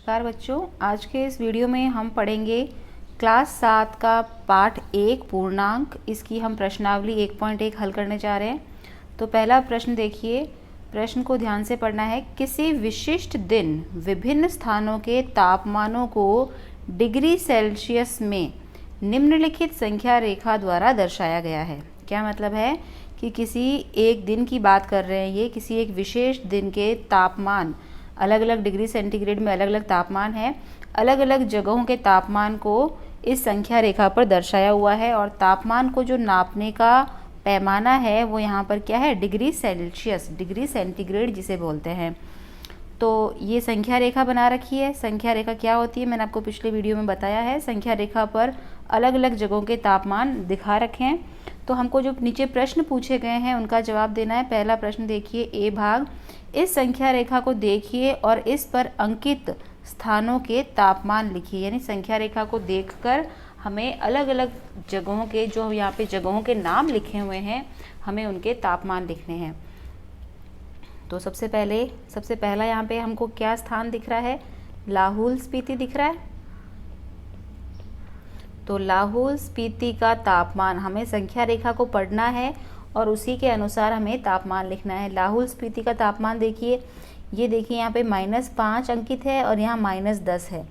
नमस्कार बच्चों, आज के इस वीडियो में हम पढ़ेंगे क्लास 7 का पाठ 1 पूर्णांक। इसकी हम प्रश्नावली 1.1 हल करने जा रहे हैं। तो पहला प्रश्न देखिए, प्रश्न को ध्यान से पढ़ना है। किसी विशिष्ट दिन विभिन्न स्थानों के तापमानों को डिग्री सेल्सियस में निम्नलिखित संख्या रेखा द्वारा दर्शाया गया है। क्या मतलब है कि किसी एक दिन की बात कर रहे हैं, ये किसी एक विशेष दिन के तापमान, अलग अलग डिग्री सेंटीग्रेड में अलग अलग तापमान है, अलग अलग जगहों के तापमान को इस संख्या रेखा पर दर्शाया हुआ है। और तापमान को जो नापने का पैमाना है वो यहाँ पर क्या है, डिग्री सेल्सियस, डिग्री सेंटीग्रेड जिसे बोलते हैं। तो ये संख्या रेखा बना रखी है। संख्या रेखा क्या होती है, मैंने आपको पिछले वीडियो में बताया है। संख्या रेखा पर अलग अलग जगहों के तापमान दिखा रखे हैं। तो हमको जो नीचे प्रश्न पूछे गए हैं उनका जवाब देना है। पहला प्रश्न देखिए, ए भाग, इस संख्या रेखा को देखिए और इस पर अंकित स्थानों के तापमान लिखिए। यानी संख्या रेखा को देखकर हमें अलग अलग जगहों के, जो यहाँ पे जगहों के नाम लिखे हुए हैं, हमें उनके तापमान लिखने हैं। तो सबसे पहला यहाँ पे हमको क्या स्थान दिख रहा है, लाहौल स्पीति दिख रहा है। तो लाहौल स्पीति का तापमान, हमें संख्या रेखा को पढ़ना है और उसी के अनुसार हमें तापमान लिखना है। लाहौल स्पीति का तापमान देखिए, ये देखिए यहाँ पे -5 अंकित है और यहाँ -10 है।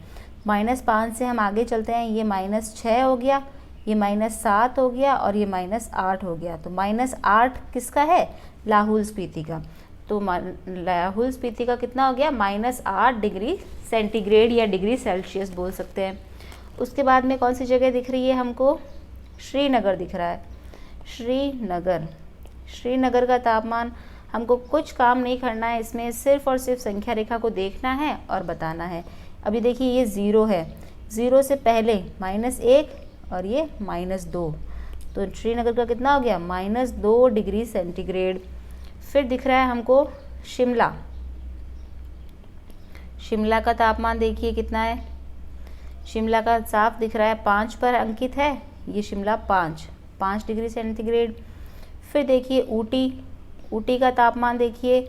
-5 से हम आगे चलते हैं, ये -6 हो गया, ये -7 हो गया और ये -8 हो गया। तो -8 किसका है, लाहौल स्पीति का। तो लाहौल स्पीति का कितना हो गया, -8 डिग्री सेंटीग्रेड या डिग्री सेल्सियस बोल सकते हैं। उसके बाद में कौन सी जगह दिख रही है हमको, श्रीनगर दिख रहा है। श्रीनगर का तापमान, हमको कुछ काम नहीं करना है इसमें, सिर्फ और सिर्फ संख्या रेखा को देखना है और बताना है। अभी देखिए ये 0 है, 0 से पहले -1 और ये -2, तो श्रीनगर का कितना हो गया, -2 डिग्री सेंटीग्रेड। फिर दिख रहा है हमको शिमला का तापमान देखिए कितना है। शिमला का साफ दिख रहा है, 5 पर अंकित है, ये शिमला 5 डिग्री सेंटीग्रेड। फिर देखिए ऊटी का तापमान देखिए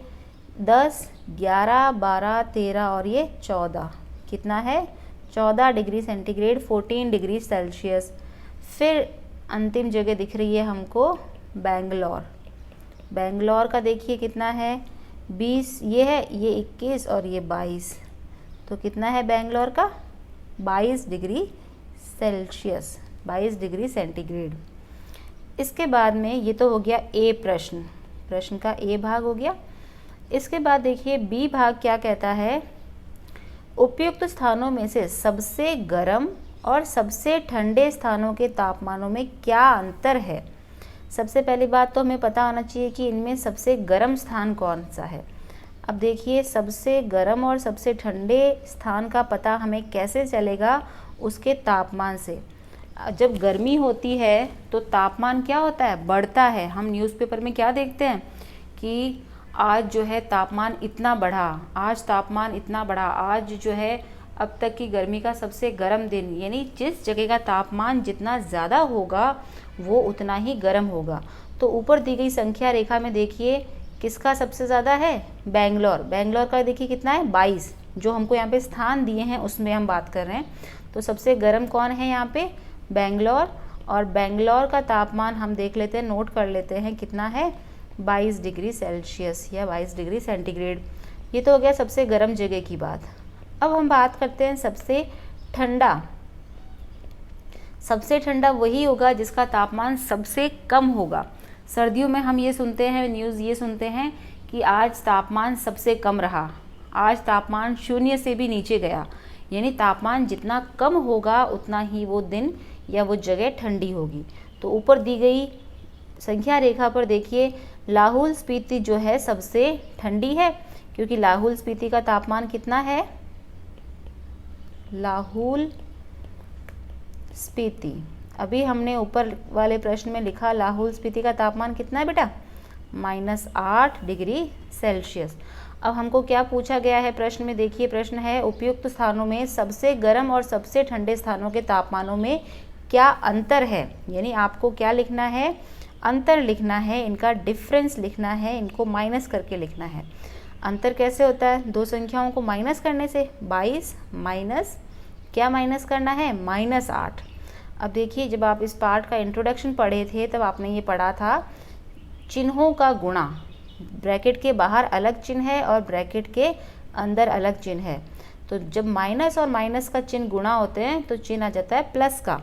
10, 11, 12, 13 और ये 14, कितना है, 14 डिग्री सेंटीग्रेड, 14 डिग्री सेल्सियस। फिर अंतिम जगह दिख रही है हमको बेंगलोर का देखिए कितना है, 20 ये है, ये 21 और ये 22, तो कितना है बेंगलोर का, 22 डिग्री सेल्सियस, 22 डिग्री सेंटीग्रेड। इसके बाद में ये तो हो गया ए प्रश्न का ए भाग हो गया। इसके बाद देखिए बी भाग क्या कहता है, उपयुक्त स्थानों में से सबसे गर्म और सबसे ठंडे स्थानों के तापमानों में क्या अंतर है। सबसे पहली बात तो हमें पता होना चाहिए कि इनमें सबसे गर्म स्थान कौन सा है। अब देखिए सबसे गर्म और सबसे ठंडे स्थान का पता हमें कैसे चलेगा, उसके तापमान से। जब गर्मी होती है तो तापमान क्या होता है, बढ़ता है। हम न्यूज़पेपर में क्या देखते हैं कि आज जो है तापमान इतना बढ़ा, आज तापमान इतना बढ़ा, आज जो है अब तक की गर्मी का सबसे गर्म दिन। यानी जिस जगह का तापमान जितना ज़्यादा होगा वो उतना ही गर्म होगा। तो ऊपर दी गई संख्या रेखा में देखिए किसका सबसे ज़्यादा है, बेंगलोर का देखिए कितना है, 22। जो हमको यहाँ पे स्थान दिए हैं उसमें हम बात कर रहे हैं। तो सबसे गर्म कौन है यहाँ पे, बेंगलोर। और बेंगलोर का तापमान हम देख लेते हैं, नोट कर लेते हैं कितना है, 22 डिग्री सेल्सियस या 22 डिग्री सेंटीग्रेड। ये तो हो गया सबसे गर्म जगह की बात। अब हम बात करते हैं सबसे ठंडा। सबसे ठंडा वही होगा जिसका तापमान सबसे कम होगा। सर्दियों में हम ये सुनते हैं, न्यूज़ ये सुनते हैं कि आज तापमान सबसे कम रहा, आज तापमान 0 से भी नीचे गया। यानी तापमान जितना कम होगा उतना ही वो दिन या वो जगह ठंडी होगी। तो ऊपर दी गई संख्या रेखा पर देखिए लाहौल स्पीति जो है सबसे ठंडी है, क्योंकि लाहौल स्पीति का तापमान कितना है, लाहौल स्पीति, अभी हमने ऊपर वाले प्रश्न में लिखा लाहौल स्पीति का तापमान कितना है बेटा, -8 डिग्री सेल्सियस। अब हमको क्या पूछा गया है प्रश्न में, देखिए प्रश्न है उपयुक्त स्थानों में सबसे गर्म और सबसे ठंडे स्थानों के तापमानों में क्या अंतर है। यानी आपको क्या लिखना है, अंतर लिखना है, इनका डिफरेंस लिखना है, इनको माइनस करके लिखना है। अंतर कैसे होता है? दो संख्याओं को माइनस करने से। 22 माइनस क्या माइनस करना है? -8। अब देखिए, जब आप इस पार्ट का इंट्रोडक्शन पढ़े थे तब आपने ये पढ़ा था चिन्हों का गुणा। ब्रैकेट के बाहर अलग चिन्ह है और ब्रैकेट के अंदर अलग चिन्ह है। तो जब माइनस और माइनस का चिन्ह गुणा होते हैं तो चिन्ह आ जाता है प्लस का।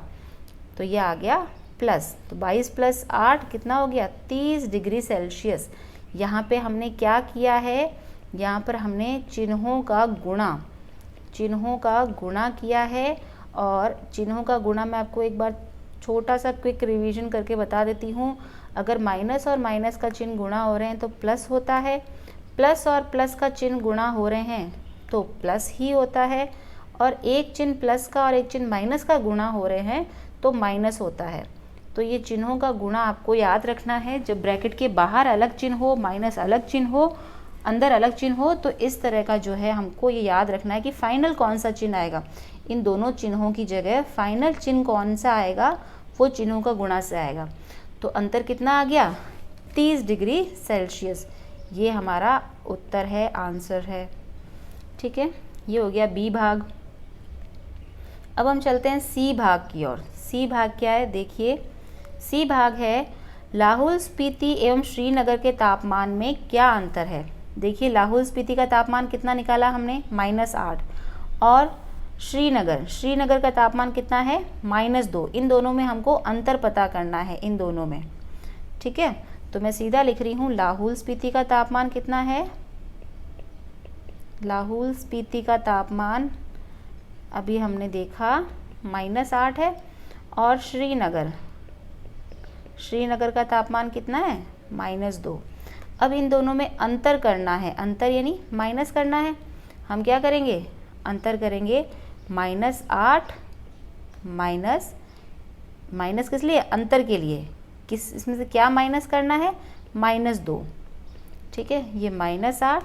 तो ये आ गया प्लस। तो 22 + 8 कितना हो गया? 30 डिग्री सेल्सियस। यहाँ पे हमने क्या किया है? यहाँ पर हमने चिन्हों का गुणा किया है। और चिन्हों का गुणा मैं आपको एक बार छोटा सा क्विक रिवीजन करके बता देती हूँ। अगर माइनस और माइनस का चिन्ह गुणा हो रहे हैं तो प्लस होता है, प्लस और प्लस का चिन्ह गुणा हो रहे हैं तो प्लस ही होता है, और एक चिन्ह प्लस का और एक चिन्ह माइनस का गुणा हो रहे हैं तो माइनस होता है। तो ये चिन्हों का गुणा आपको याद रखना है। जब ब्रैकेट के बाहर अलग चिन्ह हो, माइनस अलग चिन्ह हो, अंदर अलग चिन्ह हो, तो इस तरह का जो है हमको ये याद रखना है कि फाइनल कौन सा चिन्ह आएगा। इन दोनों चिन्हों की जगह फाइनल चिन्ह कौन सा आएगा, वो चिन्हों का गुणा से आएगा। तो अंतर कितना आ गया? 30 डिग्री सेल्सियस। ये हमारा उत्तर है, आंसर है। ठीक है, ये हो गया बी भाग। अब हम चलते हैं सी भाग की ओर। सी भाग क्या है? देखिए, सी भाग है लाहौल स्पीति एवं श्रीनगर के तापमान में क्या अंतर है। देखिए, लाहौल स्पीति का तापमान कितना निकाला हमने? -8। और श्रीनगर का तापमान कितना है? -2। इन दोनों में हमको अंतर पता करना है, इन दोनों में। ठीक है, तो मैं सीधा लिख रही हूँ लाहौल स्पीति का तापमान कितना है? लाहौल स्पीति का तापमान अभी हमने देखा -8 है। और श्रीनगर का तापमान कितना है? -2। अब इन दोनों में अंतर करना है, अंतर यानी माइनस करना है। हम क्या करेंगे? अंतर करेंगे -8 माइनस किस लिए? अंतर के लिए। किस इसमें से क्या माइनस करना है? -2। ठीक है, ये -8।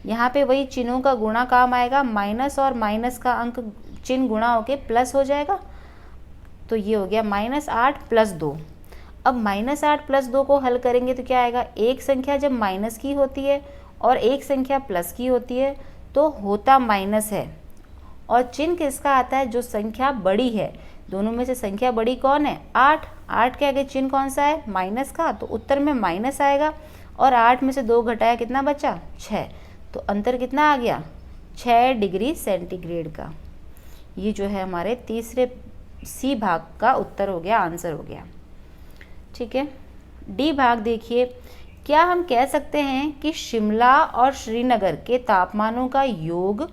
यहाँ पे वही चिन्हों का गुणा काम आएगा। माइनस और माइनस का अंक चिन्ह गुणा होके प्लस हो जाएगा। तो ये हो गया -8 + 2। अब -8 + 2 को हल करेंगे तो क्या आएगा? एक संख्या जब माइनस की होती है और एक संख्या प्लस की होती है तो होता माइनस है, और चिन्ह किसका आता है? जो संख्या बड़ी है। दोनों में से संख्या बड़ी कौन है? 8 के आगे चिन्ह कौन सा है? माइनस का। तो उत्तर में माइनस आएगा। और 8 में से 2 घटाया कितना बचा? 6। तो अंतर कितना आ गया? 6 डिग्री सेंटीग्रेड का। ये जो है हमारे तीसरे सी भाग का उत्तर हो गया, आंसर हो गया। ठीक है, डी भाग देखिए, क्या हम कह सकते हैं कि शिमला और श्रीनगर के तापमानों का योग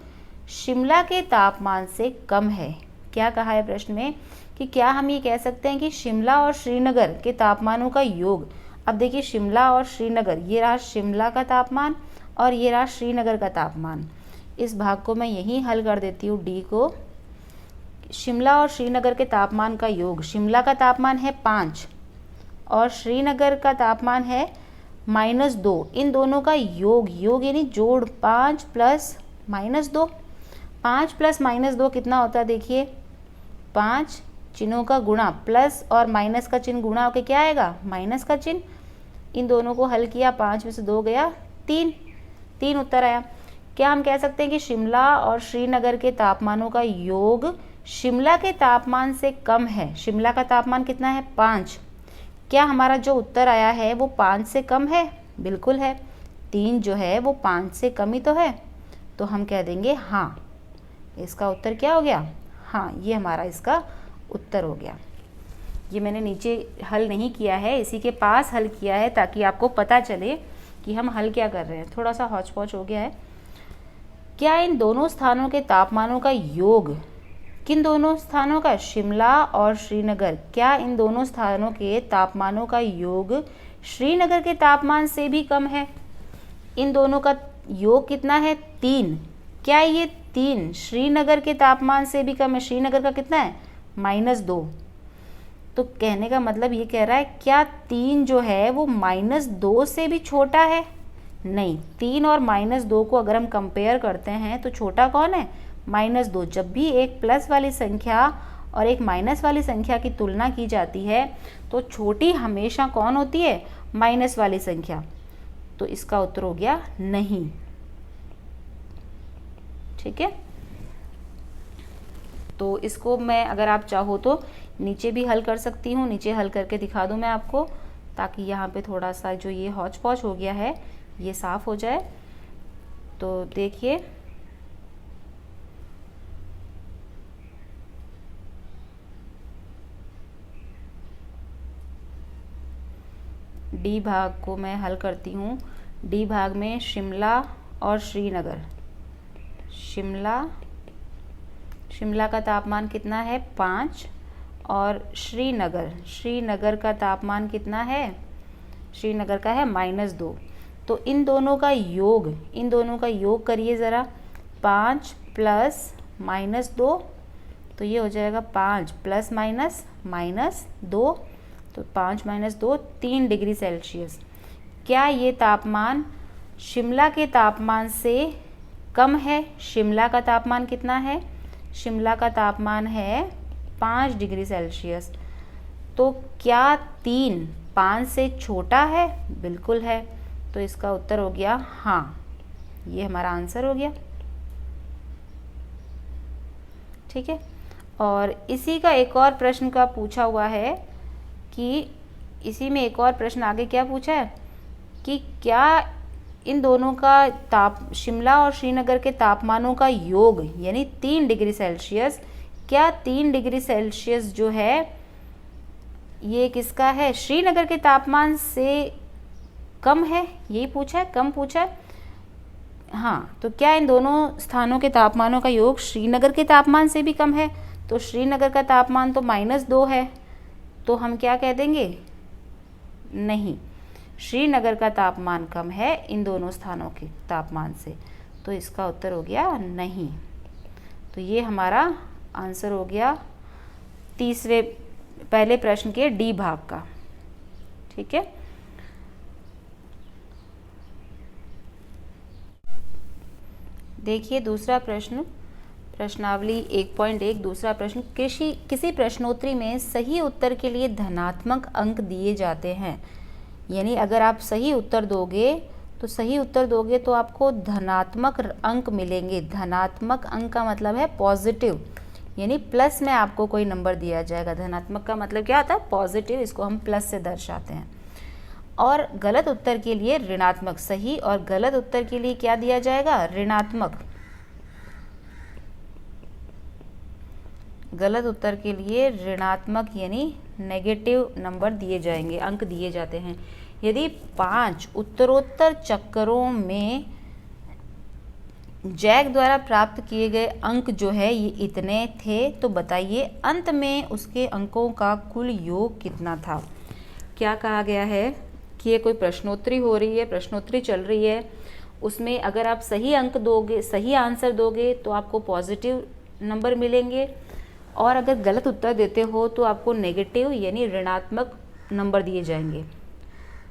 शिमला के तापमान से कम है? क्या कहा है प्रश्न में कि क्या हम ये कह सकते हैं कि शिमला और श्रीनगर के तापमानों का योग। अब देखिए, शिमला और श्रीनगर, ये रहा शिमला का तापमान और ये रहा श्रीनगर का तापमान। इस भाग को मैं यहीं हल कर देती हूँ, डी को। शिमला और श्रीनगर के तापमान का योग, शिमला का तापमान है 5 और श्रीनगर का तापमान है -2। इन दोनों का योग यानी जोड़, 5 + -2। 5 + -2 कितना होता है? देखिए, 5 चिन्हों का गुणा, प्लस और माइनस का चिन्ह गुणा होकर क्या आएगा? माइनस का चिन्ह। इन दोनों को हल किया, 5 में से 2 गया 3 उत्तर आया। क्या हम कह सकते हैं कि शिमला और श्रीनगर के तापमानों का योग शिमला के तापमान से कम है? शिमला का तापमान कितना है? 5। क्या हमारा जो उत्तर आया है वो 5 से कम है? बिल्कुल है। 3 जो है वो 5 से कम ही तो है। तो हम कह देंगे हाँ, इसका उत्तर क्या हो गया? हाँ, ये हमारा इसका उत्तर हो गया। ये मैंने नीचे हल नहीं किया है, इसी के पास हल किया है ताकि आपको पता चले कि हम हल क्या कर रहे हैं। थोड़ा सा हौच पौच हो गया है। क्या इन दोनों स्थानों के तापमानों का योग, किन दोनों स्थानों का? शिमला और श्रीनगर। क्या इन दोनों स्थानों के तापमानों का योग श्रीनगर के तापमान से भी कम है? इन दोनों का योग कितना है? 3। क्या ये 3 श्रीनगर के तापमान से भी कम है? श्रीनगर का कितना है? -2। तो कहने का मतलब ये कह रहा है, क्या 3 जो है वो -2 से भी छोटा है? नहीं, 3 और -2 को अगर हम कंपेयर करते हैं तो छोटा कौन है? -2। जब भी एक प्लस वाली संख्या और एक माइनस वाली संख्या की तुलना की जाती है तो छोटी हमेशा कौन होती है? माइनस वाली संख्या। तो इसका उत्तर हो गया नहीं। ठीक है। तो इसको मैं अगर आप चाहो तो नीचे भी हल कर सकती हूँ, नीचे हल करके दिखा दूँ मैं आपको, ताकि यहाँ पे थोड़ा सा जो ये हौच पौच हो गया है ये साफ़ हो जाए। तो देखिए डी भाग को मैं हल करती हूँ। डी भाग में शिमला और श्रीनगर, शिमला का तापमान कितना है 5, और श्रीनगर का तापमान कितना है, श्रीनगर का है -2। तो इन दोनों का योग करिए ज़रा, 5 प्लस -2, तो ये हो जाएगा 5 प्लस -2, तो 5 - 2 3 डिग्री सेल्सियस। क्या ये तापमान शिमला के तापमान से कम है? शिमला का तापमान कितना है? शिमला का तापमान है 5 डिग्री सेल्सियस। तो क्या 3 5 से छोटा है? बिल्कुल है। तो इसका उत्तर हो गया हाँ, ये हमारा आंसर हो गया। ठीक है। और इसी का एक और प्रश्न का पूछा हुआ है कि इसी में एक और प्रश्न आगे क्या पूछा है कि क्या इन दोनों का शिमला और श्रीनगर के तापमानों का योग यानी 3 डिग्री सेल्सियस, क्या 3 डिग्री सेल्सियस जो है ये किसका है? श्रीनगर के तापमान से कम है, यही पूछा है, कम पूछा है। हाँ, तो क्या इन दोनों स्थानों के तापमानों का योग श्रीनगर के तापमान से भी कम है? तो श्रीनगर का तापमान तो -2 है, तो हम क्या कह देंगे? नहीं, श्रीनगर का तापमान कम है इन दोनों स्थानों के तापमान से, तो इसका उत्तर हो गया नहीं। तो ये हमारा आंसर हो गया पहले प्रश्न के डी भाग का। ठीक है। देखिए दूसरा प्रश्न, प्रश्नावली 1.1 दूसरा प्रश्न, किसी प्रश्नोत्तरी में सही उत्तर के लिए धनात्मक अंक दिए जाते हैं। यानी अगर आप सही उत्तर दोगे तो आपको धनात्मक अंक मिलेंगे। धनात्मक अंक का मतलब है पॉजिटिव, यानी प्लस में आपको कोई नंबर दिया जाएगा। धनात्मक का मतलब क्या होता है? पॉजिटिव, इसको हम प्लस से दर्शाते हैं। और गलत उत्तर के लिए ऋणात्मक, सही और गलत उत्तर के लिए क्या दिया जाएगा? ऋणात्मक। गलत उत्तर के लिए ऋणात्मक यानी नेगेटिव नंबर दिए जाएंगे, अंक दिए जाते हैं। यदि 5 उत्तरोत्तर चक्करों में जैक द्वारा प्राप्त किए गए अंक जो है ये इतने थे, तो बताइए अंत में उसके अंकों का कुल योग कितना था। क्या कहा गया है कि ये कोई प्रश्नोत्तरी हो रही है, प्रश्नोत्तरी चल रही है, उसमें अगर आप सही अंक दोगे, सही आंसर दोगे तो आपको पॉजिटिव नंबर मिलेंगे, और अगर गलत उत्तर देते हो तो आपको नेगेटिव यानी ऋणात्मक नंबर दिए जाएंगे।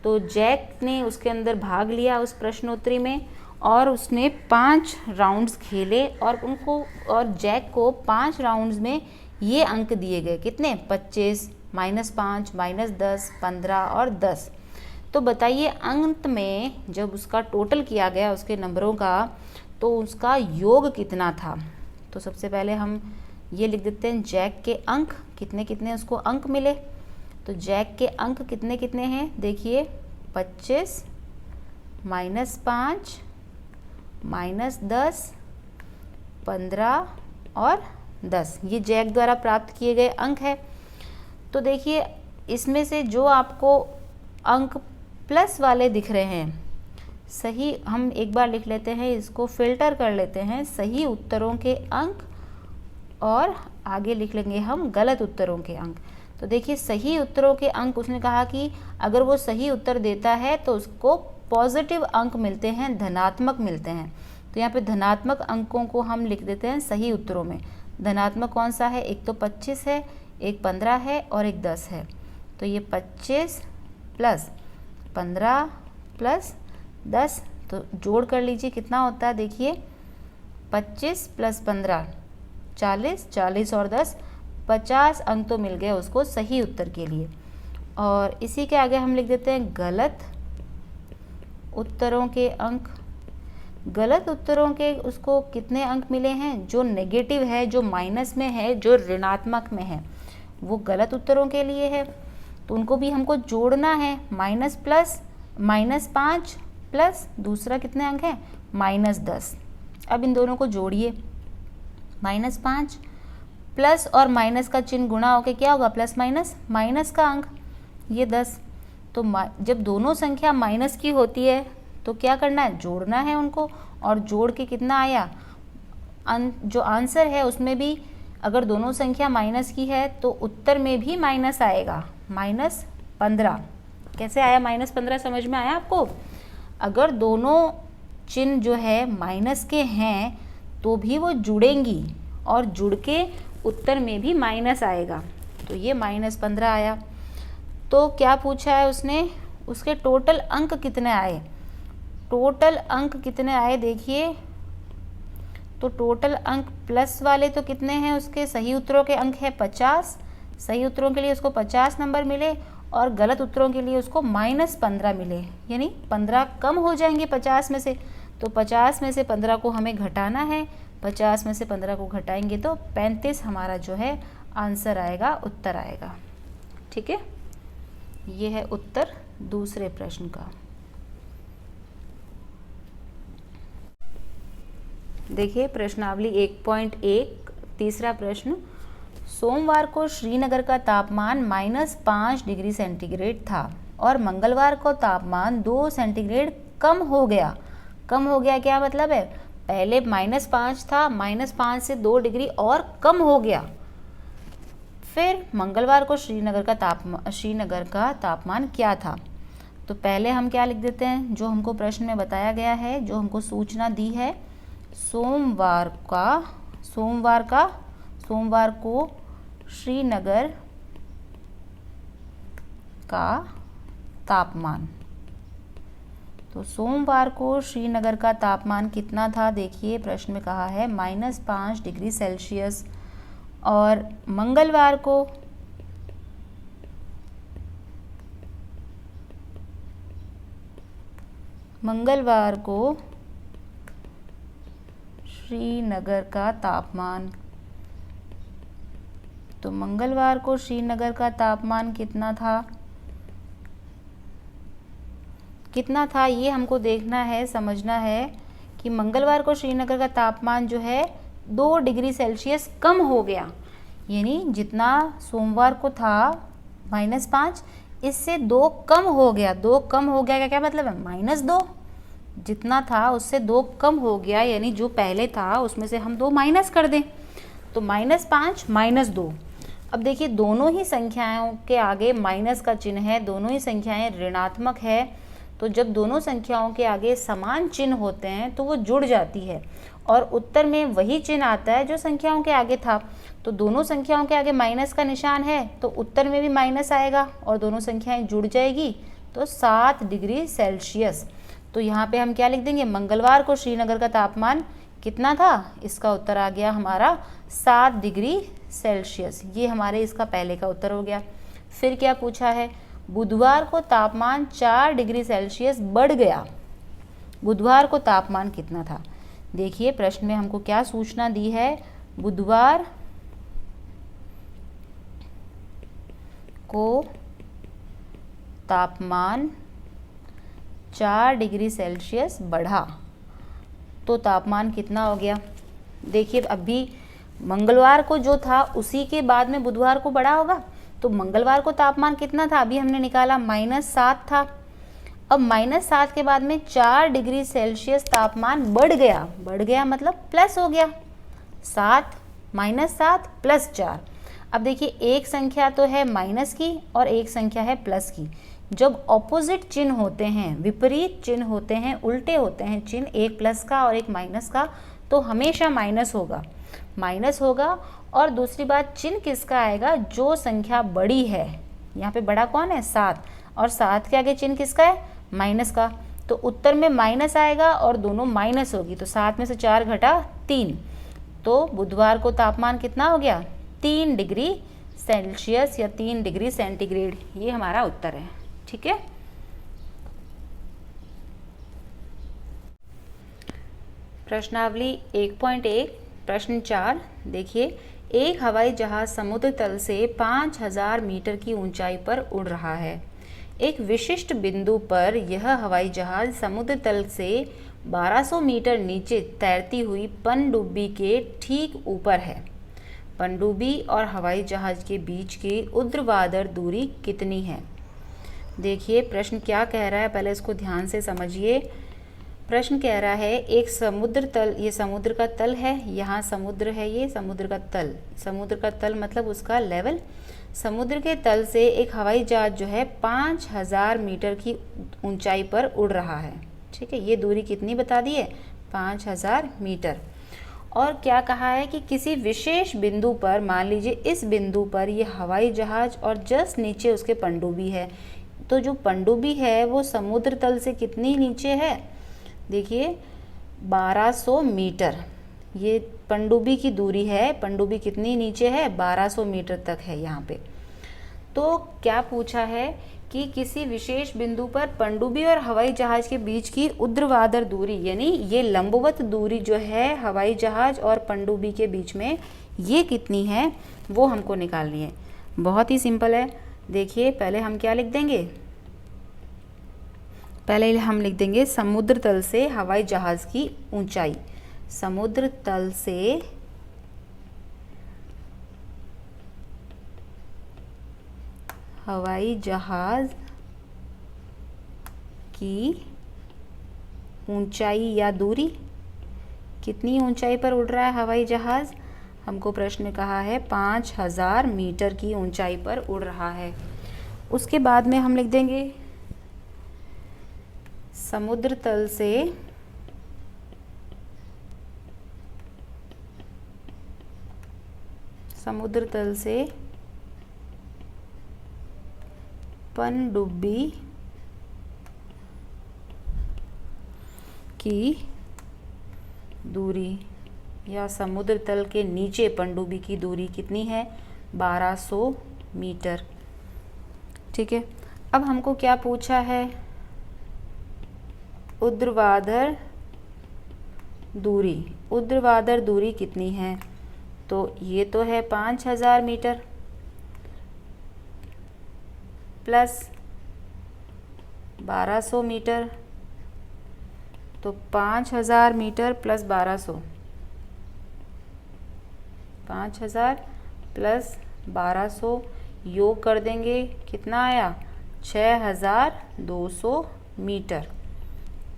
तो जैक ने उसके अंदर भाग लिया उस प्रश्नोत्तरी में, और उसने 5 राउंड्स खेले, और जैक को 5 राउंड्स में ये अंक दिए गए। कितने? 25, -5, -10, 15 और 10। तो बताइए अंत में जब उसका टोटल किया गया उसके नंबरों का, तो उसका योग कितना था। तो सबसे पहले हम ये लिख देते हैं जैक के अंक कितने कितने उसको अंक मिले। तो जैक के अंक कितने कितने हैं? देखिए 25, -5, -10, 15 और 10, ये जैक द्वारा प्राप्त किए गए अंक है। तो देखिए इसमें से जो आपको अंक प्लस वाले दिख रहे हैं, सही, हम एक बार लिख लेते हैं, इसको फिल्टर कर लेते हैं, सही उत्तरों के अंक, और आगे लिख लेंगे हम गलत उत्तरों के अंक। तो देखिए सही उत्तरों के अंक, उसने कहा कि अगर वो सही उत्तर देता है तो उसको पॉजिटिव अंक मिलते हैं, धनात्मक मिलते हैं। तो यहाँ पे धनात्मक अंकों को हम लिख देते हैं सही उत्तरों में। धनात्मक कौन सा है? एक तो 25 है, एक 15 है और एक 10 है। तो ये 25 + 15 + 10, तो जोड़ कर लीजिए कितना होता है। देखिए 25 + 15 40, 40 और 10 50 अंक तो मिल गए उसको सही उत्तर के लिए। और इसी के आगे हम लिख देते हैं गलत उत्तरों के अंक। गलत उत्तरों के उसको कितने अंक मिले हैं, जो नेगेटिव है, जो माइनस में है, जो ऋणात्मक में है, वो गलत उत्तरों के लिए है। तो उनको भी हमको जोड़ना है, माइनस प्लस -5 प्लस दूसरा कितने अंक है -10। अब इन दोनों को जोड़िए, -5 प्लस और माइनस का चिन्ह गुणा होके क्या होगा प्लस माइनस, माइनस का अंक ये 10। तो जब दोनों संख्या माइनस की होती है तो क्या करना है, जोड़ना है उनको, और जोड़ के कितना आया, जो आंसर है उसमें भी अगर दोनों संख्या माइनस की है तो उत्तर में भी माइनस आएगा, -15। कैसे आया -15, समझ में आया आपको? अगर दोनों चिन्ह जो है माइनस के हैं तो भी वो जुड़ेंगी और जुड़ के उत्तर में भी माइनस आएगा, तो ये -15 आया। तो क्या पूछा है उसने, उसके टोटल अंक कितने आए, टोटल अंक कितने आए देखिए। तो टोटल अंक प्लस वाले तो कितने हैं उसके, सही उत्तरों के अंक है 50, सही उत्तरों के लिए उसको 50 नंबर मिले और गलत उत्तरों के लिए उसको -15 मिले, यानी 15 कम हो जाएंगे 50 में से। तो 50 में से 15 को हमें घटाना है, 50 में से 15 को घटाएंगे तो 35 हमारा जो है आंसर आएगा, उत्तर आएगा। ठीक है, ये है उत्तर दूसरे प्रश्न का। देखिए प्रश्नावली 1.1 तीसरा प्रश्न, सोमवार को श्रीनगर का तापमान -5 डिग्री सेंटीग्रेड था और मंगलवार को तापमान 2 सेंटीग्रेड कम हो गया। कम हो गया क्या मतलब है, पहले -5 था, -5 से 2 डिग्री और कम हो गया। फिर मंगलवार को श्रीनगर का तापमान क्या था। तो पहले हम क्या लिख देते हैं, जो हमको प्रश्न में बताया गया है, जो हमको सूचना दी है, सोमवार को श्रीनगर का तापमान। तो सोमवार को श्रीनगर का तापमान कितना था, देखिए प्रश्न में कहा है -5 डिग्री सेल्सियस। और मंगलवार को श्रीनगर का तापमान, तो मंगलवार को श्रीनगर का तापमान कितना था ये हमको देखना है, समझना है कि मंगलवार को श्रीनगर का तापमान जो है 2 डिग्री सेल्सियस कम हो गया, यानी जितना सोमवार को था -5, इससे 2 कम हो गया। 2 कम हो गया का क्या मतलब है, -2, जितना था उससे 2 कम हो गया, यानी जो पहले था उसमें से हम 2 माइनस कर दें, तो -5 -2। अब देखिए दोनों ही संख्याओं के आगे माइनस का चिन्ह है, दोनों ही संख्याएं ऋणात्मक है, तो जब दोनों संख्याओं के आगे समान चिन्ह होते हैं तो वो जुड़ जाती है और उत्तर में वही चिन्ह आता है जो संख्याओं के आगे था। तो दोनों संख्याओं के आगे माइनस का निशान है तो उत्तर में भी माइनस आएगा और दोनों संख्याएं जुड़ जाएगी, तो 7 डिग्री सेल्सियस। तो यहाँ पे हम क्या लिख देंगे, मंगलवार को श्रीनगर का तापमान कितना था, इसका उत्तर आ गया हमारा 7 डिग्री सेल्सियस। ये हमारे इसका पहले का उत्तर हो गया। फिर क्या पूछा है, बुधवार को तापमान 4 डिग्री सेल्सियस बढ़ गया। बुधवार को तापमान कितना था, देखिए प्रश्न में हमको क्या सूचना दी है, बुधवार को तापमान 4 डिग्री सेल्सियस बढ़ा, तो तापमान कितना हो गया। देखिए अभी मंगलवार को जो था उसी के बाद में बुधवार को बढ़ा होगा, तो मंगलवार को तापमान कितना था, अभी हमने निकाला -7 था। अब -7 के बाद में 4 डिग्री सेल्सियस तापमान बढ़ गया मतलब प्लस हो गया, 7 -7 + 4। अब देखिए एक संख्या तो है माइनस की और एक संख्या है प्लस की। जब ऑपोजिट चिन्ह होते हैं, विपरीत चिन्ह होते हैं, उल्टे होते हैं चिन्ह, एक प्लस का और एक माइनस का, तो हमेशा माइनस होगा। और दूसरी बात, चिन्ह किसका आएगा, जो संख्या बड़ी है। यहाँ पे बड़ा कौन है, 7, और 7 के आगे चिन्ह किसका है, माइनस का, तो उत्तर में माइनस आएगा और दोनों माइनस होगी, तो 7 में से 4 घटा 3, तो बुधवार को तापमान कितना हो गया, 3 डिग्री सेल्सियस या 3 डिग्री सेंटीग्रेड। ये हमारा उत्तर है। ठीक है, प्रश्नावली 1.1 प्रश्न 4 देखिए, एक हवाई जहाज समुद्र तल से 5000 मीटर की ऊंचाई पर उड़ रहा है। एक विशिष्ट बिंदु पर यह हवाई जहाज समुद्र तल से 1200 मीटर नीचे तैरती हुई पनडुब्बी के ठीक ऊपर है। पनडुब्बी और हवाई जहाज के बीच की ऊर्ध्वाधर दूरी कितनी है? देखिए प्रश्न क्या कह रहा है, पहले इसको ध्यान से समझिए। प्रश्न कह रहा है एक समुद्र तल, ये समुद्र का तल है, यहाँ समुद्र है, ये समुद्र का तल। समुद्र का तल मतलब उसका लेवल। समुद्र के तल से एक हवाई जहाज जो है 5000 मीटर की ऊंचाई पर उड़ रहा है। ठीक है, ये दूरी कितनी बता दी है? 5000 मीटर। और क्या कहा है कि किसी विशेष बिंदु पर, मान लीजिए इस बिंदु पर ये हवाई जहाज और जस्ट नीचे उसके पनडुब्बी है। तो जो पनडुब्बी है वो समुद्र तल से कितनी नीचे है? देखिए 1200 मीटर ये पनडुब्बी की दूरी है। पनडुब्बी कितनी नीचे है? 1200 मीटर तक है यहाँ पे। तो क्या पूछा है कि किसी विशेष बिंदु पर पनडुब्बी और हवाई जहाज के बीच की ऊर्ध्वाधर दूरी, यानी ये लंबवत दूरी जो है हवाई जहाज और पनडुब्बी के बीच में, ये कितनी है वो हमको निकालनी है। बहुत ही सिंपल है। देखिए पहले हम क्या लिख देंगे, पहले हम लिख देंगे समुद्र तल से हवाई जहाज की ऊंचाई। समुद्र तल से हवाई जहाज की ऊंचाई या दूरी, कितनी ऊंचाई पर उड़ रहा है हवाई जहाज? हमको प्रश्न में कहा है 5000 मीटर की ऊंचाई पर उड़ रहा है। उसके बाद में हम लिख देंगे समुद्र तल से पनडुब्बी की दूरी, या समुद्र तल के नीचे पनडुब्बी की दूरी कितनी है? 1200 मीटर। ठीक है, अब हमको क्या पूछा है? ऊर्ध्वाधर दूरी। ऊर्ध्वाधर दूरी कितनी है? तो ये तो है 5000 मीटर प्लस 1200 मीटर। तो 5000 मीटर प्लस 1200, 5000 प्लस 1200 योग कर देंगे, कितना आया? 6200 मीटर।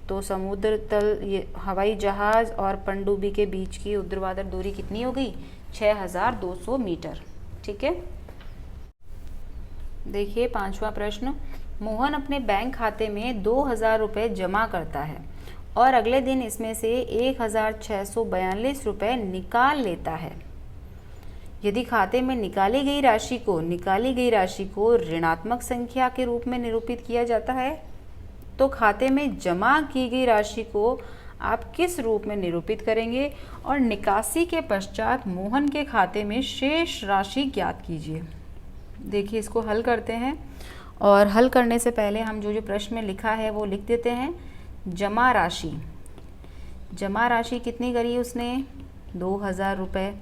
तो समुद्र तल, ये हवाई जहाज और पनडुब्बी के बीच की ऊर्ध्वाधर दूरी कितनी हो गई? 6200 मीटर। ठीक है, देखिए 5वां प्रश्न। मोहन अपने बैंक खाते में 2000 रुपये जमा करता है और अगले दिन इसमें से 1642 रुपये निकाल लेता है। यदि खाते में निकाली गई राशि को ऋणात्मक संख्या के रूप में निरूपित किया जाता है, तो खाते में जमा की गई राशि को आप किस रूप में निरूपित करेंगे? और निकासी के पश्चात मोहन के खाते में शेष राशि ज्ञात कीजिए। देखिए इसको हल करते हैं, और हल करने से पहले हम जो प्रश्न में लिखा है वो लिख देते हैं। जमा राशि, जमा राशि कितनी करी उसने? 2000 रुपये।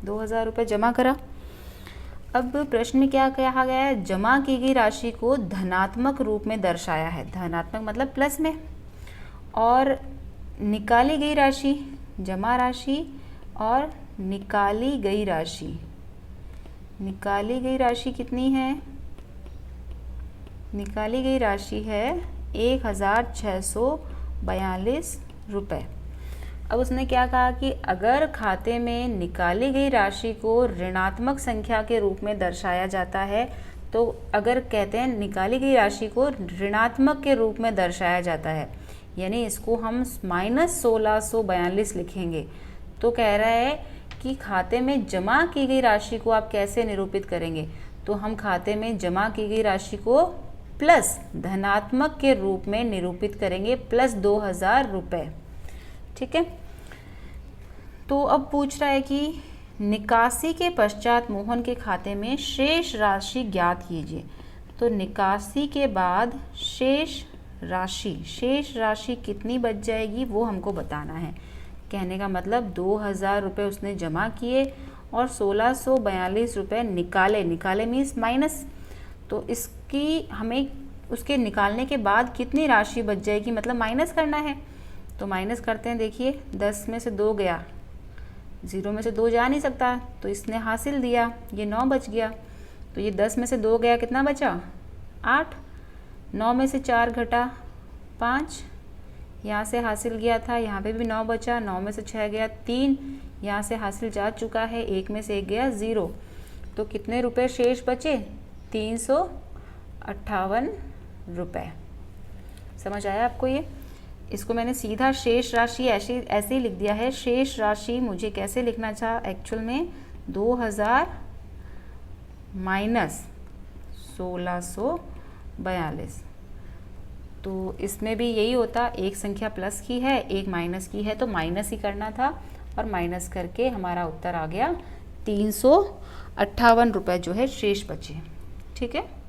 2000 रुपये जमा करा। अब प्रश्न में क्या कहा गया है? जमा की गई राशि को धनात्मक रूप में दर्शाया है। धनात्मक मतलब प्लस में। और निकाली गई राशि, जमा राशि और निकाली गई राशि, निकाली गई राशि कितनी है? निकाली गई राशि है 1642 रुपये। अब उसने क्या कहा कि अगर खाते में निकाली गई राशि को ऋणात्मक संख्या के रूप में दर्शाया जाता है, तो अगर कहते हैं निकाली गई राशि को ऋणात्मक के रूप में दर्शाया जाता है, यानी इसको हम -1642 लिखेंगे। तो कह रहा है कि खाते में जमा की गई राशि को आप कैसे निरूपित करेंगे? तो हम खाते में जमा की गई राशि को प्लस धनात्मक के रूप में निरूपित करेंगे, प्लस 2000 रुपये। ठीक है, तो अब पूछ रहा है कि निकासी के पश्चात मोहन के खाते में शेष राशि ज्ञात कीजिए। तो निकासी के बाद शेष राशि, शेष राशि कितनी बच जाएगी वो हमको बताना है। कहने का मतलब 2000 रुपये उसने जमा किए और 1642 रुपये निकाले, निकाले मीन्स माइनस, तो इसकी हमें उसके निकालने के बाद कितनी राशि बच जाएगी मतलब माइनस करना है। तो माइनस करते हैं, देखिए 10 में से 2 गया, 0 में से 2 जा नहीं सकता, तो इसने हासिल दिया, ये 9 बच गया। तो ये 10 में से 2 गया, कितना बचा 8, 9 में से 4 घटा 5, यहाँ से हासिल गया था, यहाँ पे भी 9 बचा, 9 में से 6 गया 3, यहाँ से हासिल जा चुका है, 1 में से 1 गया 0, तो कितने रुपए शेष बचे 358 रुपये। समझ आया आपको ये? इसको मैंने सीधा शेष राशि ऐसे ही लिख दिया है। शेष राशि मुझे कैसे लिखना था एक्चुअल में, 2000 माइनस 1642, तो इसमें भी यही होता, एक संख्या प्लस की है एक माइनस की है, तो माइनस ही करना था और माइनस करके हमारा उत्तर आ गया 358 रुपये जो है शेष बचे। ठीक है।